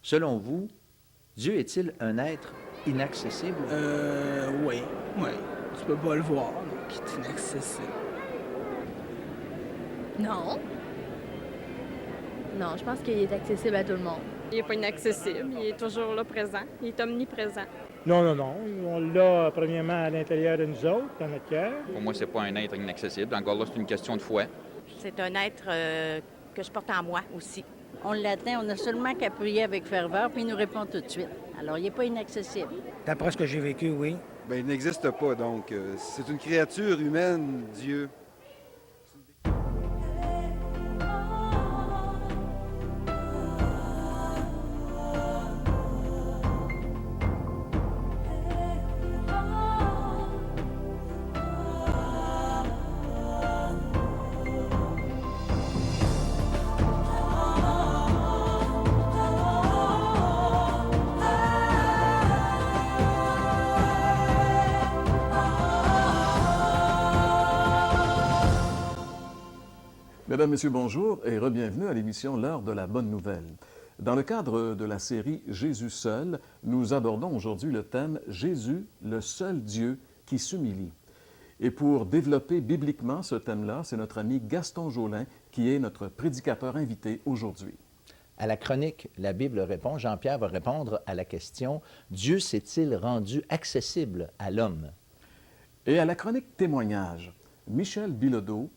Selon vous, Dieu est-il un être inaccessible? Oui, oui. Tu peux pas le voir, donc il est inaccessible. Non. Non, je pense qu'il est accessible à tout le monde. Il n'est pas inaccessible, il est toujours là présent, il est omniprésent. Non, non, non. On l'a premièrement à l'intérieur de nous autres, dans notre cœur. Pour moi, c'est pas un être inaccessible. Encore là, c'est une question de foi. C'est un être que je porte en moi aussi. On l'atteint, on a seulement qu'à prier avec ferveur, puis il nous répond tout de suite. Alors, il n'est pas inaccessible. D'après ce que j'ai vécu, oui. Bien, il n'existe pas, donc c'est une créature humaine, Dieu. Mesdames, Messieurs, bonjour et re-bienvenue à l'émission L'heure de la bonne nouvelle. Dans le cadre de la série Jésus seul, nous abordons aujourd'hui le thème Jésus, le seul Dieu qui s'humilie. Et pour développer bibliquement ce thème-là, c'est notre ami Gaston Jolin qui est notre prédicateur invité aujourd'hui. À la chronique La Bible répond, Jean-Pierre va répondre à la question « Dieu s'est-il rendu accessible à l'homme? » Et à la chronique Témoignage, Michel Bilodeau,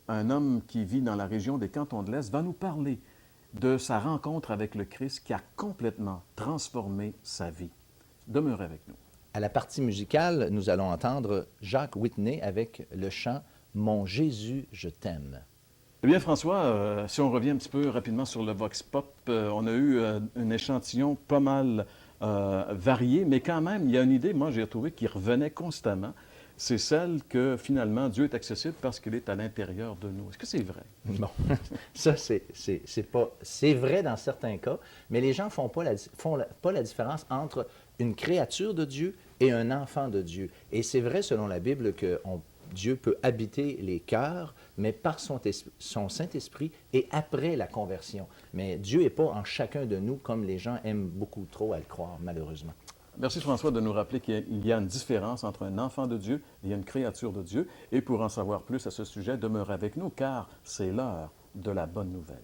un homme qui vit dans la région des Cantons de l'Est, va nous parler de sa rencontre avec le Christ qui a complètement transformé sa vie. Demeurez avec nous. À la partie musicale, nous allons entendre Jacques Whitney avec le chant « Mon Jésus, je t'aime ». Eh bien, François, si on revient un petit peu rapidement sur le Vox Pop, on a eu un échantillon pas mal varié, mais quand même, il y a une idée, moi, j'ai trouvé, qui revenait constamment. C'est celle que, finalement, Dieu est accessible parce qu'il est à l'intérieur de nous. Est-ce que c'est vrai? Bon, ça, c'est vrai dans certains cas, mais les gens ne font pas la différence entre une créature de Dieu et un enfant de Dieu. Et c'est vrai, selon la Bible, que Dieu peut habiter les cœurs, mais par son Saint-Esprit et après la conversion. Mais Dieu n'est pas en chacun de nous comme les gens aiment beaucoup trop à le croire, malheureusement. Merci François de nous rappeler qu'il y a une différence entre un enfant de Dieu et une créature de Dieu. Et pour en savoir plus à ce sujet, demeurez avec nous car c'est l'heure de la bonne nouvelle.